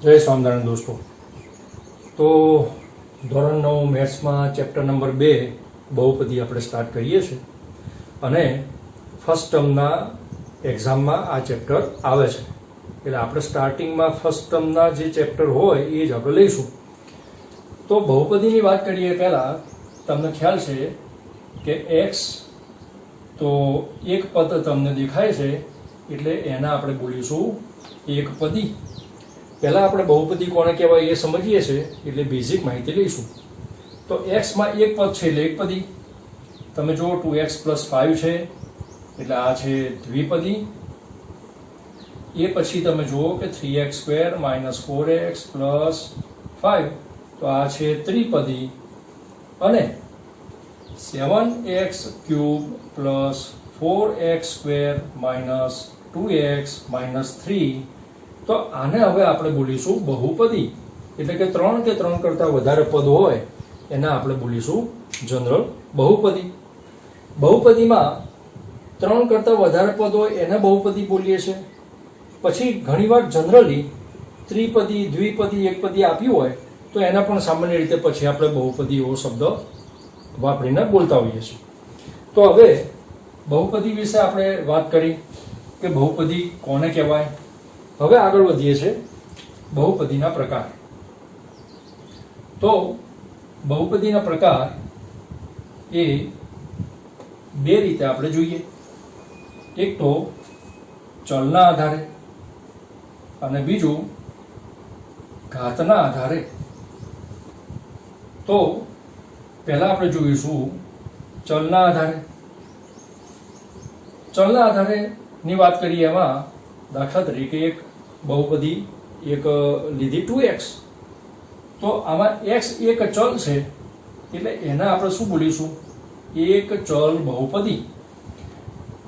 जय स्वामिनारायण दोस्तों। तो ધોરણ 9 મેથ્સમાં ચેપ્ટર નંબર 2 બહુપદી આપણે સ્ટાર્ટ કરીએ છીએ અને ફર્સ્ટ ટર્મના એક્ઝામમાં આ ચેપ્ટર આવે છે, એટલે આપણે સ્ટાર્ટિંગમાં ફર્સ્ટ ટર્મના જે ચેપ્ટર હોય એ જ આપણે લઈશું. તો બહુપદીની વાત કરીએ પહેલાં તમને ખ્યાલ છે કે એક્સ તો એક પદ તમને દેખાય છે એટલે એના આપણે બોલીશું એકપદી. પહેલાં આપણે બહુપદી કોને કહેવાય એ સમજીએ છીએ એટલે બેઝિક માહિતી લઈશું. તો એક્સમાં એક પદ છે એટલે એકપદી. તમે જુઓ 2x + 5 છે એટલે આ છે દ્વિપદી. એ પછી તમે જુઓ કે 3x² - 4x + 5 તો આ છે ત્રિપદી. અને 7x³ + 4x² - 2x - 3 તો આને હવે આપણે બોલીશું બહુપદી. એટલે કે 3 કે 3 કરતાં વધારે પદ હોય એને આપણે બોલીશું જનરલ બહુપદી. બહુપદીમાં 3 કરતાં વધારે પદ હોય એને બહુપદી બોલીએ છીએ. પછી ઘણીવાર જનરલી ત્રિપદી, દ્વિપદી, એકપદી આપ્યું હોય તો એના પણ સામાન્ય રીતે પછી આપણે બહુપદી એવો શબ્દ વાપરીને બોલતા હોઈએ છીએ. તો હવે બહુપદી વિશે આપણે વાત કરી કે બહુપદી કોને કહેવાય. હવે આગળ વધીએ છીએ બહુપદીના પ્રકાર. તો બહુપદીના પ્રકાર એ બે રીતે આપણે જોઈએ. એક તો ચલના આધારે અને બીજું ઘાતના આધારે. તો પહેલા આપણે જોઈશું ચલના આધારે. ચલના આધારેની વાત કરીએ એમાં દાખલા તરીકે એક બહુપદી એક લીધી 2x. તો આમાં x એક ચલ છે એટલે એના આપણે શું બોલીશું એક ચલ બહુપદી.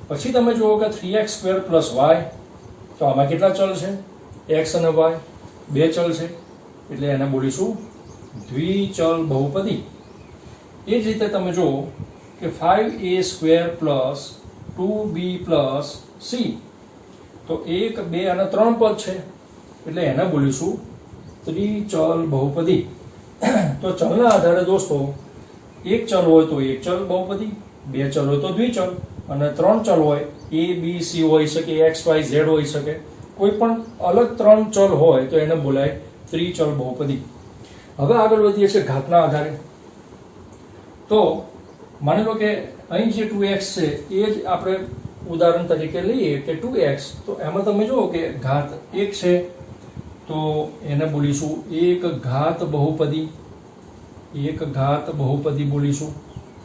પછી તમે જુઓ કે 3x² + y તો આમાં કેટલા ચલ છે? x અને y બે ચલ છે એટલે એને બોલીશું દ્વિચલ બહુપદી. એ જ રીતે તમે જુઓ કે 5a² + 2b + c તો 1, 2 અને 3 પદ છે એટલે એને બોલીશું ત્રિચલ બહુપદી. તો ચલના આધારે દોસ્તો એક ચલ હોય તો એક ચલ બહુપદી, બે ચલ હોય તો દ્વિચલ અને 3 ચલ હોય a, b, c હોઈ શકે, x, y, z હોઈ શકે. કોઈ પણ અલગ 3 ચલ હોય તો એને બોલાય ત્રિચલ બહુપદી. હવે આગળ વધીએ છીએ ઘાતના આધારે. તો માની લો કે અહીં જે 2x છે એ જ આપણે ઉદાહરણ તરીકે લઈએ કે 2x. તો એમાં તમે જુઓ કે ઘાત 1 છે તો એને બોલીશું એક ઘાત બહુપદી. એક ઘાત બહુપદી બોલીશું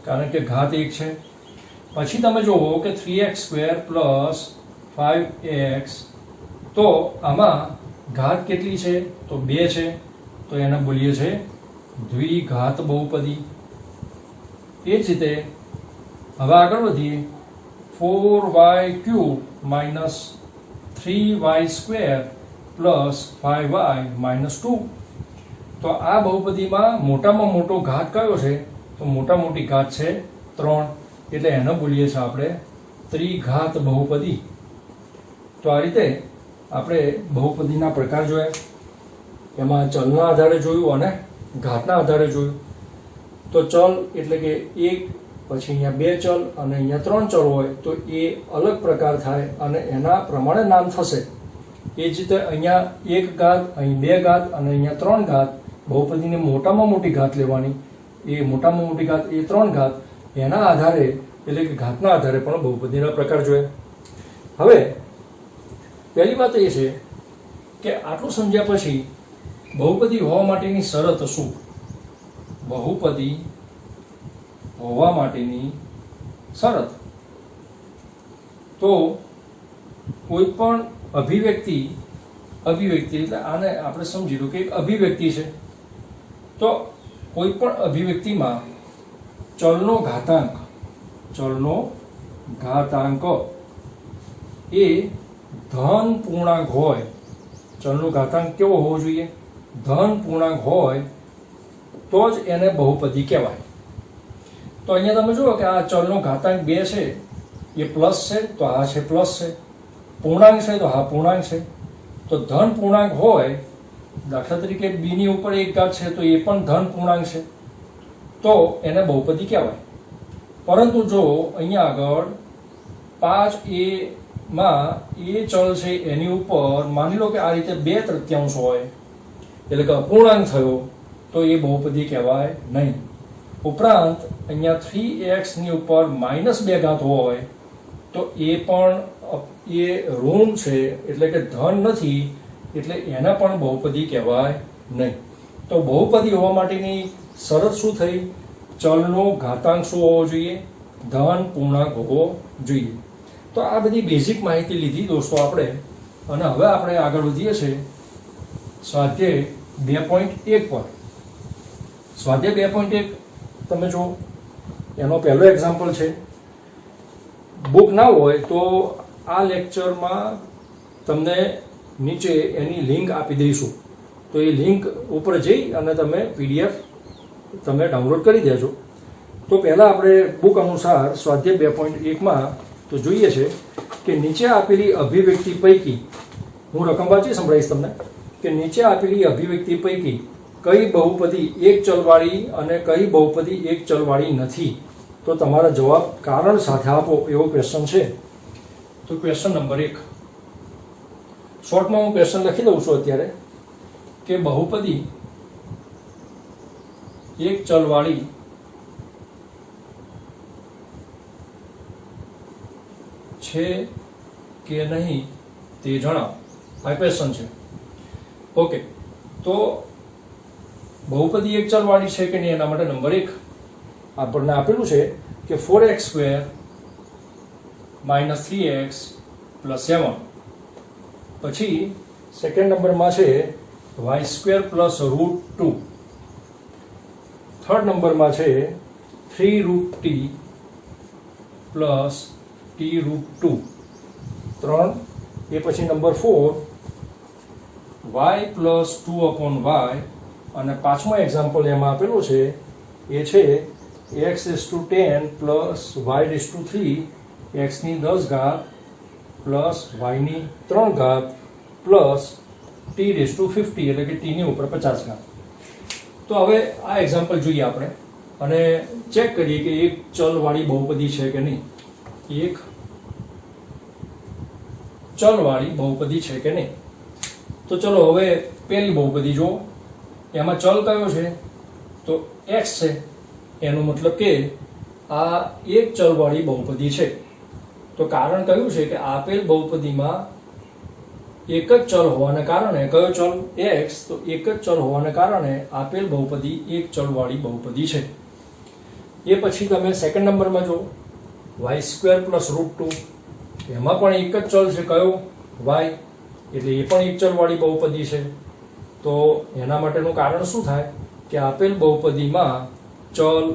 કારણ કે ઘાત 1 છે. પછી તમે જુઓ કે 3x² + 5x તો આમાં ઘાત કેટલી છે તો 2 છે તો એને બોલીએ છે દ્વિઘાત બહુપદી. એ જ રીતે હવે આગળ વધીએ 4y³ - 3y² + 5y - 2 તો આ બહુપદીમાં મોટામાં મોટો ઘાત કયો છે તો મોટા મોટી ઘાત છે 3 એટલે એને બોલીએ છીએ આપણે ત્રિઘાત બહુપદી. તો આ રીતે આપણે બહુપદીના પ્રકાર જોયા. એમાં ચલના આધારે જોયું અને ઘાતના આધારે જોયું. તો ચલ એટલે કે એક, પછી અહીંયા બે ચલ અને અહીંયા 3 ચલ હોય તો એ અલગ પ્રકાર થાય અને એના પ્રમાણે નામ થશે. એ જ રીતે અહીંયા એક ઘાત, અહીં બે ઘાત અને અહીંયા 3 ઘાત. બહુપદીની મોટામાં મોટી ઘાત લેવાની. એ મોટામાં મોટી ઘાત એ 3 ઘાત. એના આધારે એટલે કે ઘાતના આધારે પણ બહુપદીના પ્રકાર જોયા. હવે પહેલી વાત એ છે કે આટલું સમજ્યા પછી બહુપદી હોવા માટેની શરત શું? બહુપદી હોવા માટેની શરત તો કોઈ પણ અભિવ્યક્તિ એટલે આને આપણે સમજી લો કે એક અભિવ્યક્તિ છે. તો કોઈ પણ અભિવ્યક્તિમાં ચલનો ઘાતાંક એ ધન પૂર્ણાંક હોય. ચલનો ઘાતાંક કેવો હોવો જોઈએ? ધન પૂર્ણાંક હોય તો જ એને બહુપદી કહેવાય. તો અહીંયા તમે જુઓ કે આ ચલનો ઘાતાંક 2 છે એ પ્લસ છે તો આ છે પ્લસ છે. પૂર્ણાંક છે તો આ પૂર્ણાંક છે. તો ધન પૂર્ણાંક હોય દાખલા તરીકે b ની ઉપર 1 ઘાત છે તો એ પણ ધન પૂર્ણાંક છે, તો એને બહુપદી કહેવાય. પરંતુ જો અહીંયા આગળ 5a માં એ ચલ છે એની ઉપર માની લો કે આ રીતે 2/3 હોય, એટલે કે અપૂર્ણાંક થયો, તો એ બહુપદી કહેવાય નહીં. ઉપરાંત અહીંયા 3x ની ઉપર -2 ઘાત હોય તો એ પણ એ ઋણ છે, એટલે કે ધન નથી, એટલે એને પણ બહુપદી કહેવાય નહીં. તો બહુપદી હોવા માટેની શરત શું થઈ? ચલનો ઘાતાંક શું હોવો જોઈએ? ધન પૂર્ણાંક હોવો જોઈએ. તો આ બધી બેઝિક માહિતી લીધી દોસ્તો આપણે, અને હવે આપણે આગળ વધીએ છીએ સ્વાધ્યાય 2.1 પર. સ્વાધ્યાય 2.1 તમે જો, એનો પહેલો એક્ઝામ્પલ છે. બુક ના હોય તો આ લેક્ચરમાં તમને નીચે એની લિંક આપી દઈશું, તો એ લિંક ઉપર જઈ અને તમે PDF તમે ડાઉનલોડ કરી દેજો. તો પહેલાં આપણે બુક અનુસાર સ્વાધ્યાય 2.1માં તો જોઈએ છે કે નીચે આપેલી અભિવ્યક્તિ પૈકી, હું રકમ વાંચી સંભળાવીશ તમને, કે નીચે આપેલી અભિવ્યક્તિ પૈકી કઈ બહુપદી એક ચલવાળી અને કઈ બહુપદી એક ચલવાળી નથી? તો તમારા જવાબ કારણ સાથે આપો, એવો ક્વેશ્ચન છે. તો ક્વેશ્ચન નંબર 1, શોર્ટમાં હું ક્વેશ્ચન લખી દઉં છું અત્યારે, કે બહુપદી એક ચલવાળી છે કે નહીં તે જણાવો. આ ક્વેશ્ચન છે. ઓકે, તો બહુપદી એક ચલવાળી છે કે નહીં એના માટે નંબર 1 આપણને આપેલું છે કે 4x² - 3x + 7. પછી સેકન્ડ નંબરમાં છે y² + √2. થર્ડ નંબરમાં છે 3√t + t√2. 3. એ પછી નંબર 4 y + 2/y. અને પાંચમો એક્ઝામ્પલ એમાં આપેલું છે એ છે x⁻10 + y⁻3 x ની 10 ઘાત + y ની 3 ઘાત + t⁻50, એટલે કે t ની ઉપર 50 ઘાત. તો હવે આ એક્ઝામ્પલ જોઈએ આપણે અને ચેક કરીએ કે એક ચલવાળી બહુપદી છે કે નહીં. એક ચલવાળી બહુપદી છે કે નહીં. તો ચલો હવે પહેલી બહુપદી જો, એમાં ચલ કયો છે? તો x છે. એનો મતલબ કે આ એક ચલવાળી બહુપદી છે. તો કારણ કયું છે કે આપેલ બહુપદીમાં એક જ ચલ હોવાને કારણે, કયો ચલ? x. તો એક જ ચલ હોવાને કારણે આપેલ બહુપદી એક ચલવાળી બહુપદી છે. એ પછી તમે સેકન્ડ નંબરમાં જો, y² + √2. એમાં પણ એક જ ચલ છે, કયો? y. એટલે એ પણ એક ચલવાળી બહુપદી છે. તો એના માટેનું કારણ શું થાય કે આપેલ બહુપદીમાં ચલ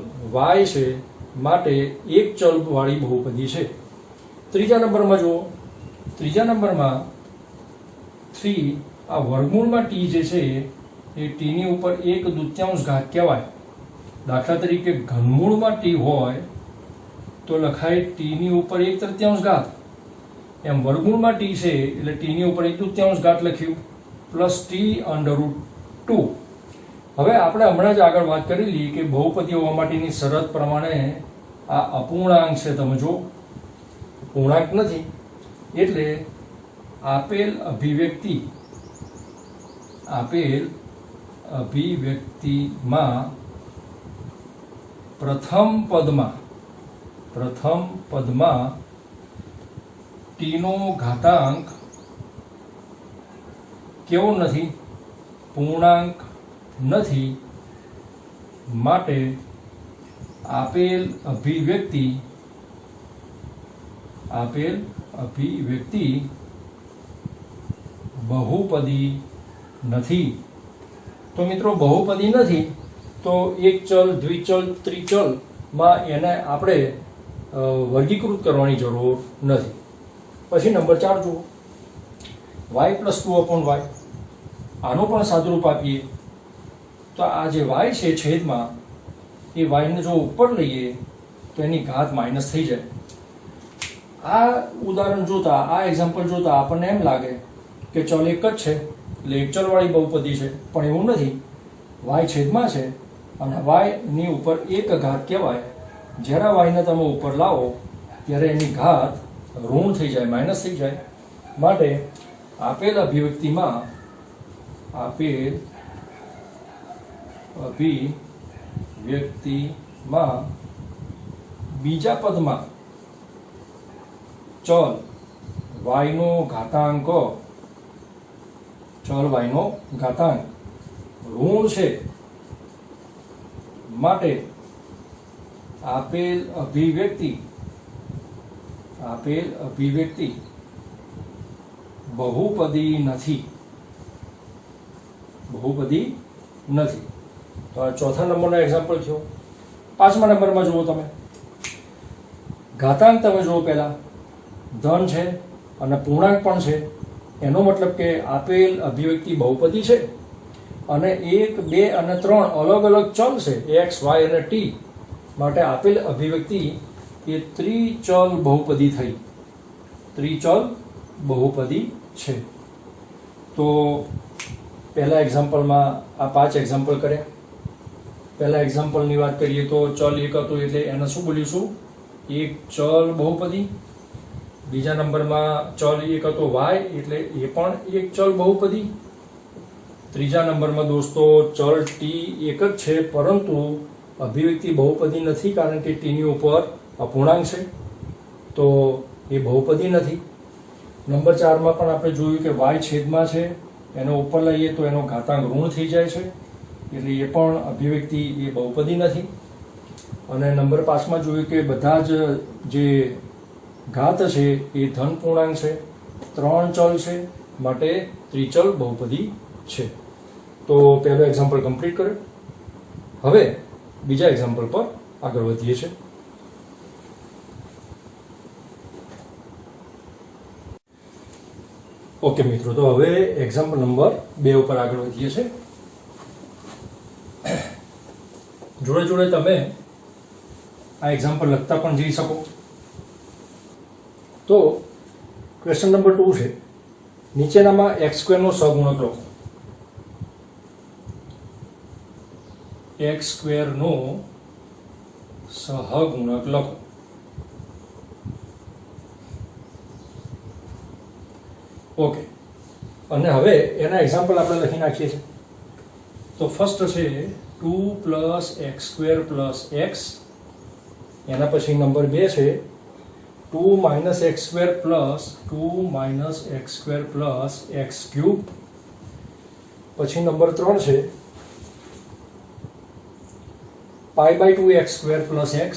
y છે, માટે એક ચલવાળી બહુપદી છે. ત્રીજા નંબરમાં જુઓ, ત્રીજા નંબરમાં 3, આ વર્ગમૂળમાં t જે છે એ t ની ઉપર 1/2 ઘાત કહેવાય. દાખલા તરીકે ઘનમૂળમાં t હોય તો લખાય t ની ઉપર 1/3 ઘાત. એમ વર્ગમૂળમાં t છે એટલે t ની ઉપર 1/2 ઘાત લખ્યું + t√2. હવે આપણે હમણાં જ આગળ વાત કરેલી કે બહુપદી હોવા માટેની શરત પ્રમાણે આ અપૂર્ણાંક છે. તમે જો, પૂર્ણાંક નથી, એટલે આપેલ અભિવ્યક્તિમાં પ્રથમ પદમાં t નો ઘાતાંક કેવો નથી? પૂર્ણાંક નથી. માટે આપેલ અભિવ્યક્તિ બહુપદી નથી. તો મિત્રો બહુપદી નથી તો એક ચલ, દ્વિચલ, ત્રિચલ માં એને આપણે વર્ગીકૃત કરવાની જરૂર નથી. પછી નંબર 4 જુઓ, y + 2/y. આનો પણ સાદુરૂપ આપીએ તો આ જે y છે છેદમાં, એ y ને જો ઉપર લઈએ તો એની ઘાત માઇનસ થઈ જાય. આ ઉદાહરણ જોતા, આ એક્ઝામ્પલ જોતા આપણને એમ લાગે કે ચલ એક જ છે, એટલે એક ચલવાળી બહુપદી છે, પણ એવું નથી. y છેદમાં છે અને y ની ઉપર એક ઘાત કહેવાય. જ્યારે y ને તમે ઉપર લાવો ત્યારે એની ઘાત ઋણ થઈ જાય, માઇનસ થઈ જાય. માટે આપેલ અભિવ્યક્તિમાં બીજા પદમાં ચલ y નો ઘાતાંક ઋણ છે. માટે આપેલ અભિવ્યક્તિ બહુપદી નથી. તો આ ચોથા નંબરનો એક્ઝામ્પલ થયો. 5મા નંબરમાં જુઓ તમે, ઘાતાંક તમે જુઓ. પહેલા ધન છે અને પૂર્ણાંક પણ છે. એનો મતલબ કે આપેલ અભિવ્યક્તિ બહુપદી છે અને 1, 2 અને 3 અલગ અલગ ચલ છે, x, y અને t. માટે આપેલ અભિવ્યક્તિ એ ત્રિચલ બહુપદી થઈ, ત્રિચલ બહુપદી છે. તો પહેલા એક્ઝામ્પલમાં આ 5 એક્ઝામ્પલ કર્યા. પહેલા એક્ઝામ્પલની વાત કરીએ તો ચલ 1 હતું એટલે એને શું બોલીશું? એક ચલ બહુપદી. બીજા નંબરમાં ચલ 1 હતો y એટલે એ પણ એક ચલ બહુપદી. ત્રીજા નંબરમાં દોસ્તો ચલ t એક જ છે, પરંતુ અભિવ્યક્તિ બહુપદી નથી, કારણ કે t ની ઉપર અપૂર્ણાંક છે, તો એ બહુપદી નથી. નંબર 4માં પણ આપણે જોયું કે y છેદમાં છે, એનો ઉપર લઈએ તો એનો ઘાતાંક ઋણ થઈ જાય છે, એટલે એ પણ અભિવ્યક્તિ એ બહુપદી નથી. અને નંબર 5માં જોયું કે બધા જ જે ઘાત છે એ ધન પૂર્ણાંક છે, 3 ચલ છે, માટે ત્રિચલ બહુપદી છે. તો પહેલો એક્ઝામ્પલ કમ્પ્લીટ કર્યો. હવે બીજા એક્ઝામ્પલ પર આગળ વધીએ છીએ. ઓકે મિત્રો, તો હવે એક્ઝામ્પલ નંબર 2 ઉપર આગળ વધીએ છીએ. જોડે જોડે તમે આ એક્ઝામ્પલ લખતા પણ જઈ શકો. તો ક્વેશ્ચન નંબર 2 છે, નીચેનામાં x² નો સહગુણક લખો. x² નો સહગુણક લખો. ઓકે, અને હવે એના એક્ઝામ્પલ આપણે લખી નાખીએ છીએ. તો ફર્સ્ટ છે 2 + x² + x. એના પછી નંબર 2 છે 2 - x² + 2 - x² + x³. પછી નંબર 3 છે π/2x² + x,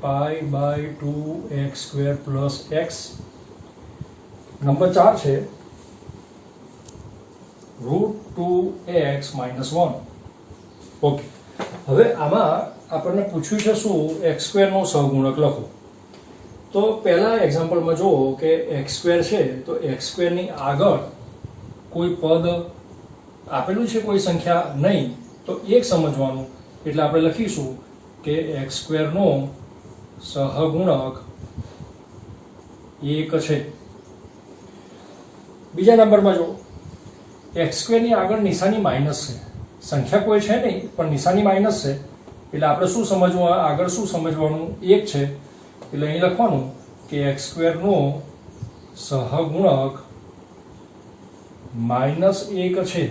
π/2x² + x. Number 4 છે √2x - 1. ઓકે, હવે આમાં આપણને પૂછ્યું છે શું? x² નો સહગુણક લખો. તો પહેલા એક્ઝામ્પલમાં જુઓ કે x² છે, તો x² ની આગળ કોઈ પદ આપેલું છે, કોઈ સંખ્યા નહીં, તો એક સમજવાનું. એટલે આપણે લખીશું કે x² નો સહગુણક 1 છે. બીજા નંબરમાં જો x² ની આગળ નિશાની માઇનસ છે, સંખ્યા કોઈ છે નહીં પણ નિશાની માઇનસ છે, એટલે આપણે શું સમજવું? આગળ શું સમજવાનું? 1 છે, એટલે અહીં લખવાનું કે x² નો સહગુણક -1 છે.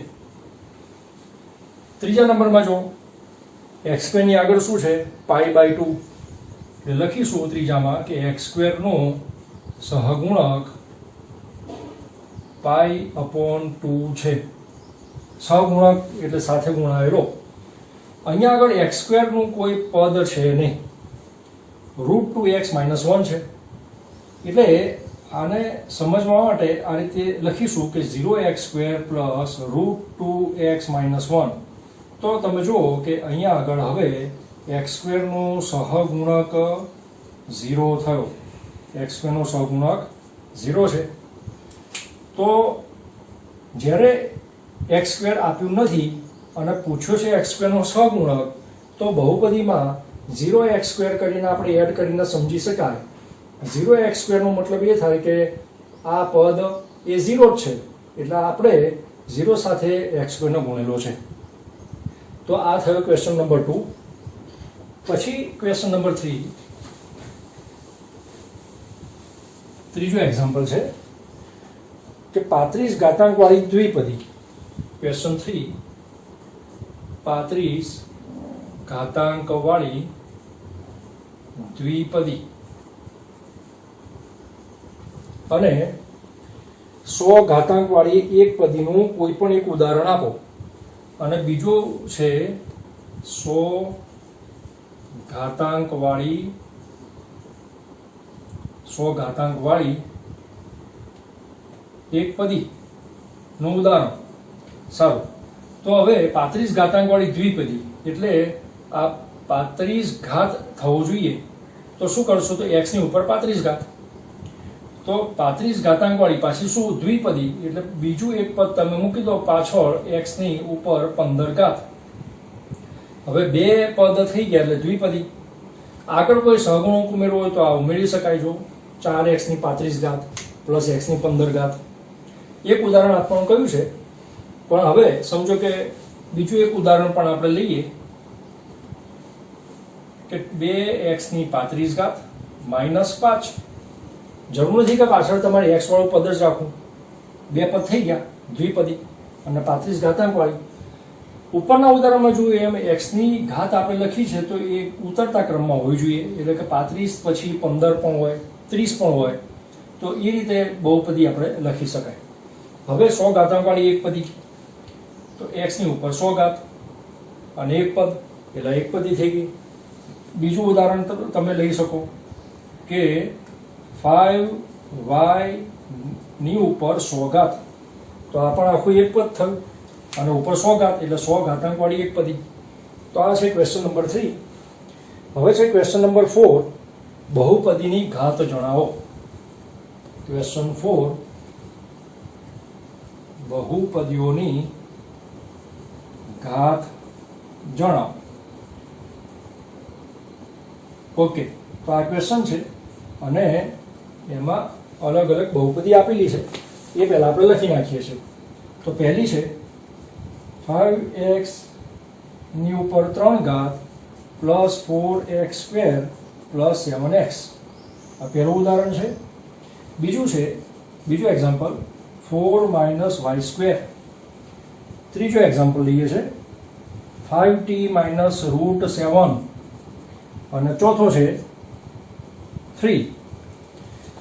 ત્રીજા નંબરમાં જો x² ની આગળ શું છે? π/2, એટલે લખીશું ત્રીજામાં કે x² નો સહગુણક π/2 છે. સહગુણક એટલે સાથે ગુણાયેલો. અહીંયા આગળ x² નું કોઈ પદ છે નહીં, √2x - 1 છે. એટલે આને સમજવા માટે આ રીતે લખીશું કે 0x² + √2x - 1. તો તમે જુઓ કે અહીંયા આગળ હવે x² નો સહગુણક 0 થયો. x² નો સહગુણક 0 છે. તો જ્યારે x² આપ્યું નથી અને પૂછ્યો છે x² નો સહગુણક, તો બહુપદીમાં 0x² કરીને આપણે એડ કરીને સમજી શકાય. 0x² નો મતલબ એ થાય કે આ પદ એ 0 જ છે, એટલે આપણે 0 સાથે x2 નો ગુણેલો છે. તો આ થયો ક્વેશ્ચન નંબર 2. પછી ક્વેશ્ચન નંબર 3, ત્રીજો એક્ઝામ્પલ છે કે 35 ઘાતાંકવાળી દ્વિપદી. ક્વેશ્ચન 3, 35 ઘાતાંકવાળી દ્વિપદી અને 100 ઘાતાંકવાળી એક પદીનું કોઈ પણ એક ઉદાહરણ આપો. અને બીજું છે 100 ઘાતાંકવાળી એક પદીનું ઉદાહરણ. સારું, તો હવે 35 ઘાતાંકવાળી દ્વિપદી એટલે આ 35 ઘાત થવો જોઈએ. તો શું કરશો? તો x ની ઉપર 35 ઘાત. તો 35 ઘાતાંકવાળી પાછી શું? દ્વિપદી એટલે બીજું એક પદ તમે મૂકી દો પાછળ x ની ઉપર 15 ઘાત. હવે બે પદ થઈ ગયા એટલે દ્વિપદી. આગળ કોઈ સહગુણક ઉમેરવો હોય તો આ ઉમેરી શકાય. જો 4x ની 35 ઘાત પ્લસ x ની 15 ઘાત. એક ઉદાહરણ આપવાનું કહ્યું છે, પણ હવે સમજો કે બીજું એક ઉદાહરણ પણ આપણે લઈએ કે 2x ની 35 ઘાત માઇનસ 5. જરૂર નથી કે પાછળ તમારે x વાળું પદ જ રાખવું. બે પદ થઈ ગયા દ્વિપદી અને 35 ઘાતાંકવાળી. ઉપરના ઉદાહરણમાં જોઈએ એમ x ની ઘાત આપણે લખી છે તો એ ઉતરતા ક્રમમાં હોવી જોઈએ. એટલે કે 35 પછી 15 પણ હોય, 30 પણ હોય. તો એ રીતે બહુપદી આપણે લખી શકાય. હવે 100 ઘાતાંકવાળી એક પદી તો x ની ઉપર 100 ઘાત અને એક પદ એટલે એક પદી થઈ ગઈ. બીજું ઉદાહરણ તમે લઈ શકો કે 5y ની ઉપર 100 ઘાત. તો આ પણ આખું એક પદ થયું અને ઉપર 100 ઘાત એટલે 100 ઘાતાંકવાળી એક પદી. તો આ છે ક્વેશ્ચન નંબર 3. હવે છે ક્વેશ્ચન નંબર 4, બહુપદીની ઘાત જણાવો. ક્વેશ્ચન 4, બહુપદીઓની ઘાત જણાવો. ઓકે, તો આ ક્વેશ્ચન છે અને એમાં અલગ અલગ બહુપદી આપેલી છે. એ પહેલા આપણે લખી નાખીએ છીએ. તો પહેલી છે 5x ની ઉપર 3 ઘાત પ્લસ 4x² પ્લસ 7x. આ પહેલું ઉદાહરણ છે. બીજું એક્ઝામ્પલ 4 માઇનસ y². ત્રીજો એક્ઝામ્પલ લઈએ છે 5t માઇનસ √7 અને ચોથો છે 3.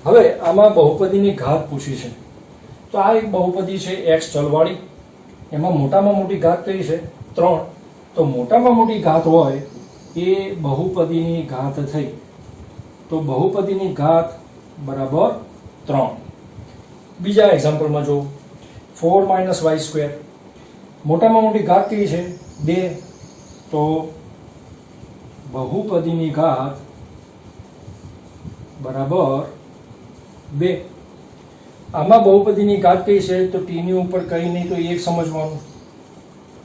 હવે આમાં બહુપદીની ઘાત પૂછી છે. તો આ એક બહુપદી છે x ચલવાળી. એમાં મોટામાં મોટી ઘાત કઈ છે? 3. તો મોટામાં મોટી ઘાત હોય એ બહુપદીની ઘાત થઈ. તો બહુપદીની ઘાત બરાબર 3. બીજા એક્ઝામ્પલમાં જો 4 માઇનસ y². મોટામાં મોટી ઘાત કઈ છે? 2. તો બહુપદીની ઘાત બરાબર 2. આમાં બહુપદીની ઘાત કઈ છે? તો t ની ઉપર કઈ નહીં તો એક સમજવાનું.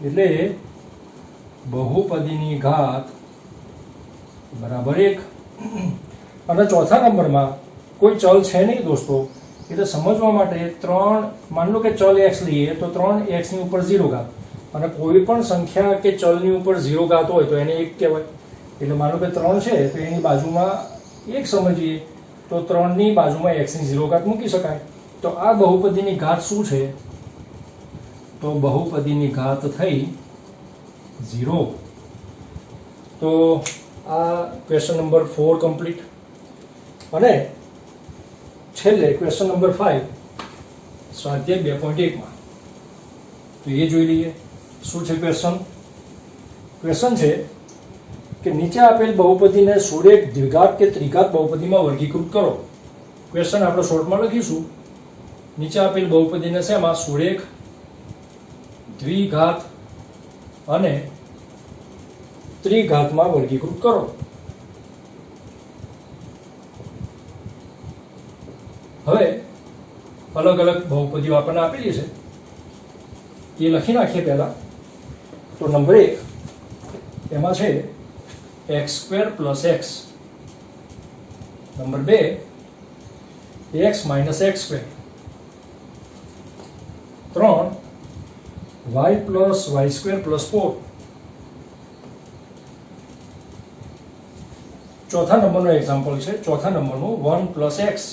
એટલે બહુપદીની ઘાત બરાબર 1. અને ચોથા નંબરમાં કોઈ ચલ છે નહીં દોસ્તો. એટલે સમજવા માટે 3, માન લો કે ચલ x લઈએ તો 3x ની ઉપર 0 ઘાત. અને કોઈ પણ સંખ્યા કે ચલની ઉપર 0 ઘાત હોય તો એને 1 કહેવાય. એટલે માનો કે 3 છે તો એની બાજુમાં 1 સમજીએ તો 3 ની બાજુમાં x ની 0 ઘાત મૂકી શકાય. તો આ બહુપદીની ઘાત શું છે? તો બહુપદીની ઘાત થઈ 0. તો આ ક્વેશ્ચન નંબર 4 કમ્પ્લીટ. અને છેલ્લે ક્વેશ્ચન નંબર 5 સ્વાધ્યાય 2.1 તો એ જોઈ લઈએ. શું છે ક્વેશ્ચન છે કે નીચે આપેલ બહુપદીને સુરેખ દ્વિઘાત કે ત્રિઘાત બહુપદીમાં વર્ગીકૃત કરો. ક્વેશ્ચન આપણે શોર્ટમાં લખીશું. નીચે આપેલ બહુપદીને શેમાં? સુરેખ, દ્વિઘાત અને ત્રિઘાતમાં વર્ગીકૃત કરો. હવે અલગ અલગ બહુપદીઓ આપણને આપેલી છે એ લખી નાખીએ પહેલા. તો નંબર 1 એમાં છે x² + x. Number 2 x - x². 3 y plus y square plus 4. ચોથા નંબરનો એક્ઝામ્પલ છે, ચોથા નંબરનું 1 plus x.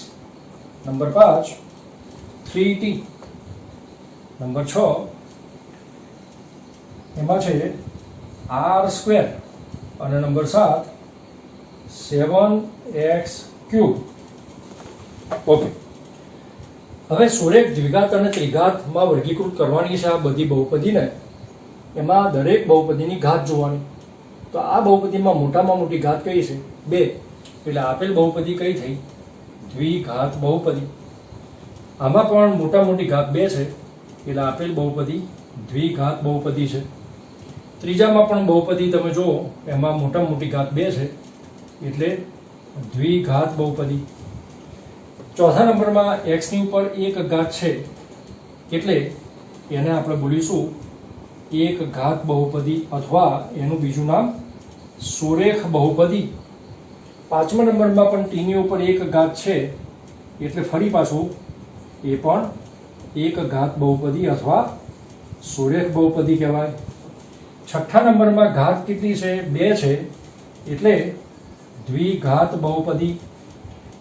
Number 5 3t. Number 6 એમાં છે આર સ્ક્વેર અને નંબર 7 7x ક્યુબ. ઓકે, હવે સુરેખ દ્વિઘાત અને ત્રિઘાતમાં વર્ગીકૃત કરવાની છે આ બધી બહુપદીને. એમાં દરેક બહુપદીની ઘાત જોવાની. તો આ બહુપદીમાં મોટામાં મોટી ઘાત કઈ છે? 2. એટલે આપેલ બહુપદી કઈ થઈ? દ્વિઘાત બહુપદી. આમાં પણ મોટા મોટી ઘાત 2 છે એટલે આપેલ બહુપદી દ્વિઘાત બહુપદી છે. ત્રીજામાં પણ બહુપદી તમે જુઓ એમાં મોટા મોટી ઘાત 2 છે એટલે દ્વિઘાત બહુપદી. ચોથા નંબરમાં x ની ઉપર એક ઘાત છે એટલે એને આપણે બોલીશું એક ઘાત બહુપદી અથવા એનું બીજું નામ સુરેખ બહુપદી. પાંચમા નંબરમાં પણ t ની ઉપર એક ઘાત છે એટલે ફરી પાછું એ પણ એક ઘાત બહુપદી અથવા સુરેખ બહુપદી કહેવાય. છઠ્ઠા નંબરમાં ઘાત કેટલી છે? 2 છે એટલે દ્વિઘાત બહુપદી.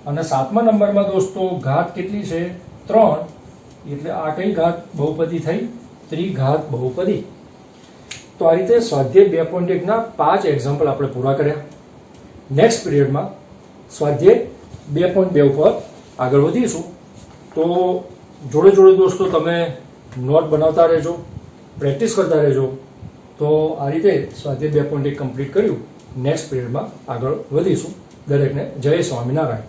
અને સાતમા નંબરમાં દોસ્તો ઘાત કેટલી છે? 3 એટલે આ કઈ ઘાત બહુપદી થઈ? ત્રિઘાત બહુપદી. તો આ રીતે સ્વાધ્યાય 2.1 ના 5 એક્ઝામ્પલ આપણે પૂરા કર્યા. નેક્સ્ટ પીરિયડમાં સ્વાધ્યાય 2.2 ઉપર આગળ વધીશું. તો જોડે જોડે દોસ્તો તમે નોટ બનાવતા રહેજો, પ્રેક્ટિસ કરતા રહેજો. તો આ રીતે સ્વાધ્યાય 2.1 કમ્પ્લીટ કર્યું. નેક્સ્ટ પીરિયડમાં આગળ વધીશું. દરેકને જય સ્વામિનારાયણ.